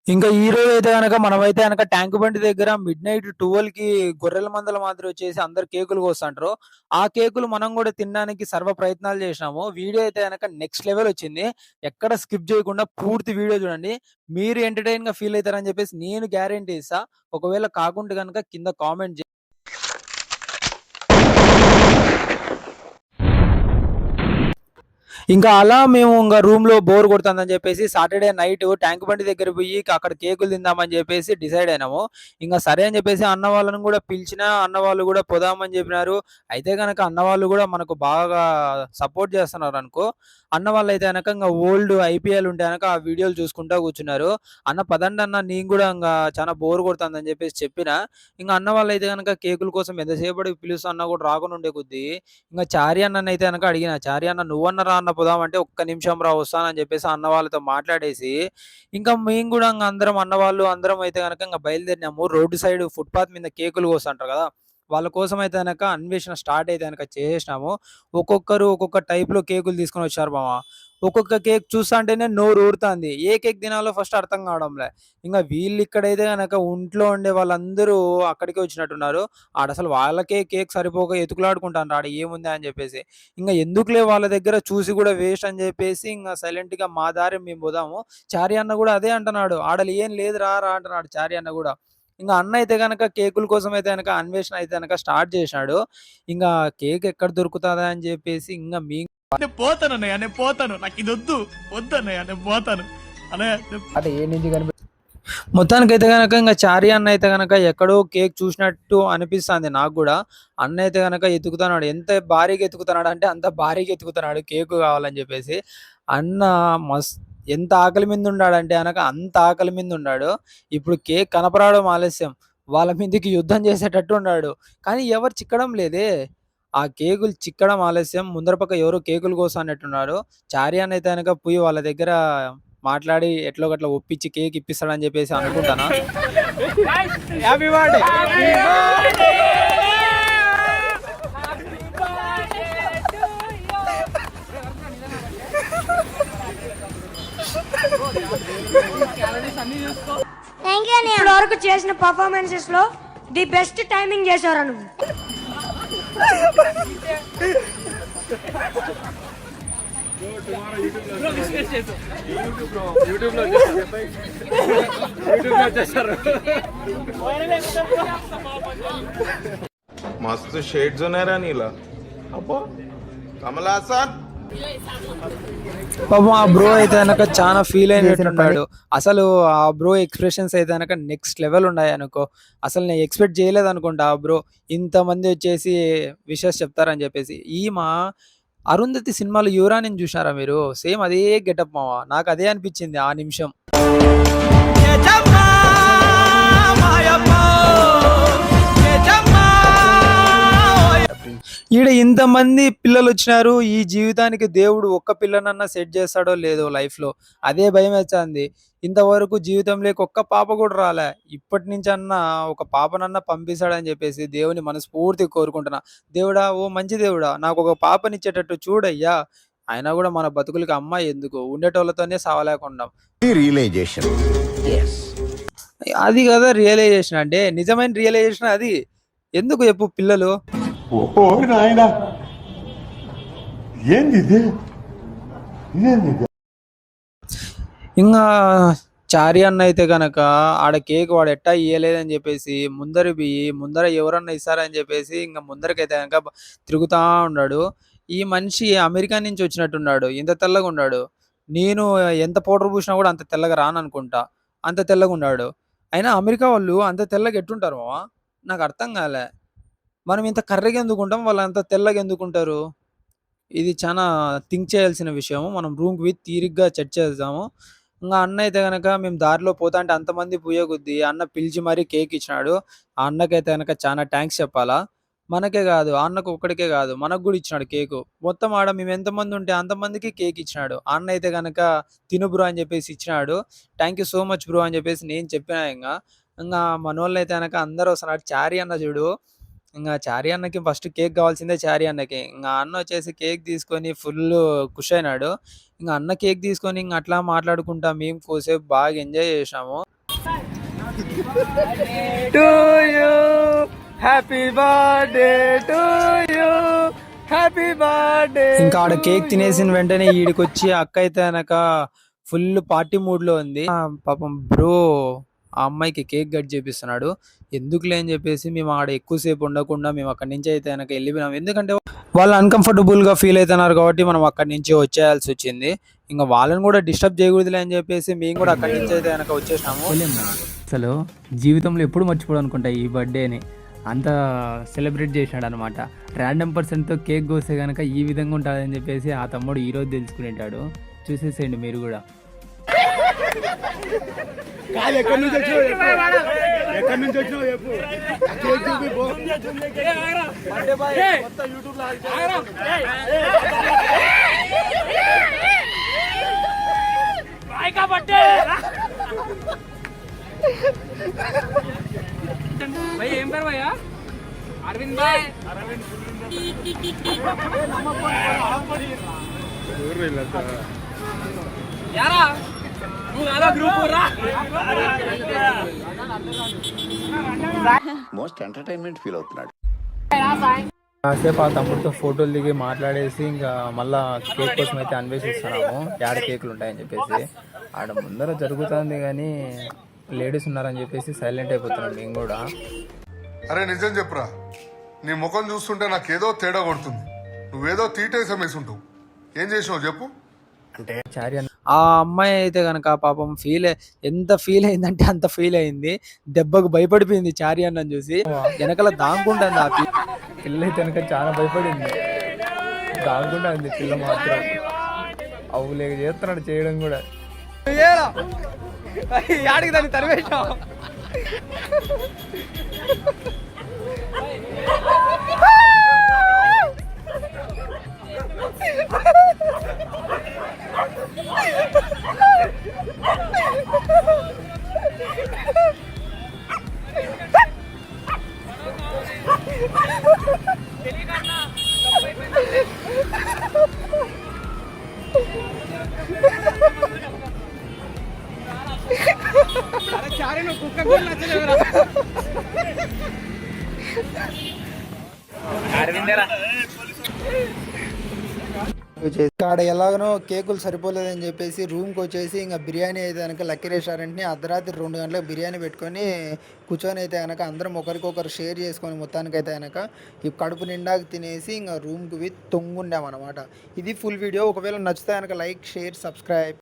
ఇంకా ఈరోజైతే గనక మనమైతే గనక ట్యాంక్ బండి దగ్గర మిడ్‌నైట్ 12కి గొర్రెల మందల మాదిరి వచ్చేసి అందరూ కేకులు కోస్తంటారు. ఆ కేకులు మనం గూడా తినడానికి సర్వ ప్రయత్నాలు చేసినాము. వీడియో అయితే గనక నెక్స్ట్ లెవెల్ వచ్చింది. ఎక్కడ స్కిప్ చేయకుండా పూర్తి వీడియో చూడండి. మీరు ఎంటర్‌టైన్‌గా ఫీల్ అయితారని చెప్పేసి నేను గ్యారంటీ ఇస్తా. ఒకవేళ కాకుంటే గనక కింద కామెంట్ ఇంకా అలా మేము రూమ్‌లో బోర్ కొడుతుందని చెప్పేసి సాటర్‌డే నైట్ ట్యాంక్ బండి దగ్గర పోయి అక్కడ కేకులు తిందామని చెప్పేసి డిసైడ్ అయినాము. ఇంక సరే అని చెప్పేసి అన్న వాళ్ళని కూడా పిలిచినా, అన్న వాళ్ళు కూడా పోదామని చెప్పినారు. అయితే గనక అన్న వాళ్ళు కూడా మనకు బాగా సపోర్ట్ చేస్తున్నారనుకో. అన్న వాళ్ళైతే గనక ఓల్డ్ ఐపీఎల్ ఉంటే గనక ఆ వీడియోలు చూసుకుంటా కూర్చున్నారు. "అన్న పదండి అన్న నేను కూడా చాలా బోర్ కొడుతుందని" చెప్పేసి చెప్పినా. అన్న వాళ్ళైతే గనక కేకుల కోసం ఎంతసేపటికి పిలుస్తా అన్నా కూడా రాకుండా ఉండే కొద్దీ చారి అన్ననైతే గనక అడిగిన, "చారి అన్న నువ్వన్నా రా అన్న పోదాం" అంటే, "ఒక్క నిమిషం రా వస్తానని" చెప్పేసి అన్న వాళ్ళతో మాట్లాడేసి, ఇంకా మేము గూడా అందరం అన్నవాళ్ళు అందరం అయితే గనక బయలుదేరినాము. రోడ్డు సైడ్ ఫుట్‌పాత్ మీద కేకులు కోస్తుంటారు గదా! వాళ్ళ కోసం అయితే గనక అన్వేషణ స్టార్ట్ అయితే గనక చేసేసినాము. ఒక్కొక్కరు ఒక్కొక్క టైప్‌లో కేకులు తీసుకొనొచ్చారు మామ. ఒక్కొక్క కేక్ చూస్తాంటేనే నోరు ఊరుతాంది. ఏ కేక్ తినాలో ఫస్ట్ అర్థం కావడంలే. వీళ్ళిక్కడైతే గనక ఇంట్లో ఉండే వాళ్ళందరూ అక్కడికే వచ్చినట్టున్నారు. ఆడసలు వాళ్ళకే కేక్ సరిపోక ఎతుకులాడుకుంటాండ్రు ఆడ ఏముందా అని జెప్పేసి. ఎందుకులే వాళ్ళ దగ్గర చూసి గూడా వేస్ట్ అని జెప్పేసి సైలెంట్‌గా మా దారి మేము పోదాము. చారి అన్న గూడా అదే అంటున్నాడు. "ఆడ ఏం లేదు రా రా" అంటున్నాడు చారి అన్న గూడా. అన్న అయితే గనక కేకుల కోసం అయితే గనక అన్వేషణ అయితే గనక స్టార్ట్ జేసినాడు. ఇంగా కేక్ ఎక్కడ దొరుకుతదా అని జెప్పేసి మేము నేను పోతానన్నయ్య, నేను పోతాను. నాకిదొద్దు. వద్దన్నయ్య, నేను పోతాను. అన్నయ్య అంటే ఏ నుంచి మొత్తానికైతే గనక చారి అన్న అయితే గనక ఎక్కడో కేక్ చూసినట్టు అనిపిస్తాంది నాకు గూడా. అన్న అయితే గనక ఎతుకుతున్నాడు. ఎంత భారీగా ఎతుకుతున్నాడంటే అంత భారీగా ఎతుకుతున్నాడు కేకు కావాలని జెప్పేసి. అన్న మస్ ఎంత ఆకలి మీద ఉన్నాడంటే గనక అంత ఆకలి మీద ఉన్నాడు. ఇప్పుడు కేక్ కనపరావడం ఆలస్యం. వాళ్ళ మీదకి యుద్ధం చేసేటట్టు ఉన్నాడు. కానీ ఎవరు చిక్కడం లేదే. ఆ కేకులు చిక్కడం ఆలస్యం. ముందర పక్క ఎవరో కేకులు కోసానట్టున్నారు. చారి అన్న అయితే గనక పోయి వాళ్ళ దగ్గర మాట్లాడి ఎట్లో గట్ల ఒప్పించి కేక్ ఇప్పిస్తాడని చెప్పేసి అనుకుంటానా. Happy birthday. ఇప్పటి వరకు చేసిన పర్ఫార్మెన్సెస్ లో ది బెస్ట్ టైమింగ్ చేశారా నువ్వు. मस्त शेड्स नाही राणीला अप्पा कमला असा పాపం ఆ బ్రో అయితే గనక చాలా ఫీల్ అయినట్టున్నాడు. అసలు ఆ బ్రో ఎక్స్‌ప్రెషన్స్ అయితే గనక నెక్స్ట్ లెవెల్ ఉన్నాయనుకో. అసలు నేను ఎక్స్‌పెక్ట్ చేయలేదనుకుంటా ఆ బ్రో ఇంతమంది వచ్చేసి విషెస్ చెప్తారని చెప్పేసి. అరుంధతి సినిమాలో యువరాణిని చూసారా మీరు? సేమ్ అదే గెటప్ మామ. నాకు అదే అనిపించింది ఆ నిమిషం. ఈడ ఇంతమంది పిల్లలొచ్చినారు. ఈ జీవితానికి దేవుడు ఒక్క పిల్లనన్నా సెట్ చేస్తాడో లేదో లైఫ్‌లో. అదే భయమేస్తాంది. ఇంతవరకు జీవితంలోకి ఒక్క పాప కూడా రాలే. ఇప్పటి నుంచన్నా ఒక పాపనన్నా పంపిస్తాడని చెప్పేసి దేవుని మనస్ఫూర్తిగా కోరుకుంటున్నా. దేవుడా! ఓ మంచి దేవుడా! నాకొక పాపనిచ్చేటట్టు చూడయ్యా! అయినా గూడా మన బతుకులకి అమ్మాయి ఎందుకు? ఉండేటోళ్ళతోనే సావలేకున్నాం. రియలైజేషన్ అది గదా రియలైజేషన్ అంటే. నిజమైన రియలైజేషన్ అది. ఎందుకు చెప్పు పిల్లలు? ఓ నాయనా ఏంది ఇది ఇంగా చారి అన్న అయితే గనక ఆడ కేక్ వాడు ఎట్టా ఇయ్యలేదని చెప్పేసి ముందర ఎవరన్నా ఇస్తారని చెప్పేసి ముందరకైతే గనక తిరుగుతా ఉన్నాడు. ఈ మనిషి అమెరికా నుంచి వచ్చినట్టున్నాడు. ఇంత తెల్లగున్నాడు. నేను ఎంత పౌడర్ పూసినా కూడా అంత తెల్లగా రాననుకుంటా. అంత తెల్లగున్నాడు. అయినా అమెరికా వాళ్ళు అంత తెల్లగా ఎట్టుంటారు మామ? నాకు అర్థం కాలే. మనం ఇంత కర్రెగా ఎందుకుంటాం? వాళ్ళంత తెల్లగా ఎందుకుంటారు? ఇది చానా థింక్ చేయాల్సిన విషయం. మనం రూమ్‌కి పోయి తీరిగ్గా చర్చేద్దాము. అన్న అయితే గనక మేము దారిలో పోతాంటే అంతమంది పోయే కొద్దీ అన్న పిలిచి మరీ కేక్ ఇచ్చినాడు. ఆ అన్నకైతే గనక చానా థాంక్స్ చెప్పాలా. మనకే గాదు, ఆ అన్నకు ఒక్కడికే గాదు మనకు గూడా ఇచ్చినాడు కేకు. మొత్తం ఆడ మేము ఎంతమంది ఉంటే అంతమందికి కేక్ ఇచ్చినాడు. ఆ అన్న అయితే గనక తిను బ్రో అని చెప్పేసి ఇచ్చినాడు. Thank you so much bro అని చెప్పేసి నేను చెప్పినా మనోళ్ళైతే గనక అందరూ వస్తున్నారు. చారి అన్న చూడు చారి అన్నకి ఫస్ట్ కేక్ కావాల్సిందే చారి అన్నకి. అన్న వచ్చేసి కేక్ తీసుకొని ఫుల్లు ఖుషయినాడు. అన్న కేక్ తీసుకొని అట్లా మాట్లాడుకుంటా మేము కోసేపు బాగా ఎంజాయ్ చేశాము. To you happy birthday to you happy birthday. ఇంకా ఆడ కేక్ తినేసిన వెంటనే ఈడికొచ్చి అక్క అయితే అనక ఫుల్ పార్టీ మూడ్ లో ఉంది. పాపం బ్రో ఆ అమ్మాయికి కేక్ కట్ చేపిస్తున్నాడు. ఎందుకులే అని చెప్పేసి మేము ఆడ ఎక్కువసేపు ఉండకుండా మేము అక్కడి నుంచి అయితే కనుక వెళ్ళిపోయినాం. ఎందుకంటే వాళ్ళు అన్కంఫర్టబుల్ గా ఫీల్ అవుతున్నారు కాబట్టి మనం అక్కడి నుంచి వచ్చేయాల్సి వచ్చింది. ఇంకా వాళ్ళని కూడా డిస్టర్బ్ చేయకూడదులే అని చెప్పేసి మేము కూడా అక్కడి నుంచి అయితే కనుక వచ్చేసినాము. అసలు జీవితంలో ఎప్పుడు మర్చిపోడు అనుకుంటా ఈ బర్త్డేని. అంత సెలబ్రేట్ చేసినాడు అనమాట. ర్యాండమ్ పర్సన్తో కేక్ కోస్తే కనుక ఈ విధంగా ఉంటుందని చెప్పేసి ఆ తమ్ముడు ఈరోజు తెలుసుకునేటాడు. చూసేసేయండి మీరు కూడా. ఏం పేరు భయ్యా? అరవింద్ భాయ్. యారా నువ్వు అలా గ్రూప్ రా. మోస్ట్ ఎంటర్టైన్మెంట్ ఫీల్ అవుతున్నాడు. కాసేపు ఆ తమ్ముడితో ఫోటోలు దిగి మాట్లాడేసి ఇంకా మళ్ళా కేక్ కోసం అయితే అన్వేషిస్తున్నాము. యాడ కేకులు ఉంటాయని చెప్పేసి. ఆడ ముందర జరుగుతుంది కానీ లేడీస్ ఉన్నారని చెప్పేసి సైలెంట్ అయిపోతున్నాం మేము కూడా. అరే నిజం చెప్పురా, నీ ముఖం చూస్తుంటే నాకేదో తేడా కొడుతుంది. నువ్వేదో తీటేసం వేసుంటావు. ఏం చేసినావు చెప్పు. ఆ అమ్మాయి అయితే గనక పాపం ఎంత ఫీల్ అయిందంటే అంత ఫీల్ అయింది. దెబ్బకు భయపడిపోయింది చారి అన్నని చూసి. వెనకాల దాంకుంటుంది ఆ పిల్ల అయితే కనుక చాలా భయపడింది. దాంకుండా ఉంది పిల్ల మాత్రం. అవులేక చేస్తున్నాడు చేయడం కూడా. యాడికి దాన్ని తరివేశాం. ఇక్కడ ఎలాగనో కేకులు సరిపోలేదని చెప్పేసి రూమ్కి వచ్చేసి ఇంకా బిర్యానీ అయితే కనుక లక్కీ రెస్టారెంట్ని అర్ధరాత్రి 2 గంటలకు బిర్యానీ పెట్టుకొని కూర్చొని అయితే కనుక అందరం ఒకరికొకరు షేర్ చేసుకొని మొత్తానికి అయితే కనుక ఈ కడుపు నిండాకి తినేసి ఇంకా రూమ్కి తొంగుండామన్నమాట. ఇది ఫుల్ వీడియో. ఒకవేళ నచ్చితే కనుక లైక్, షేర్, సబ్స్క్రైబ్.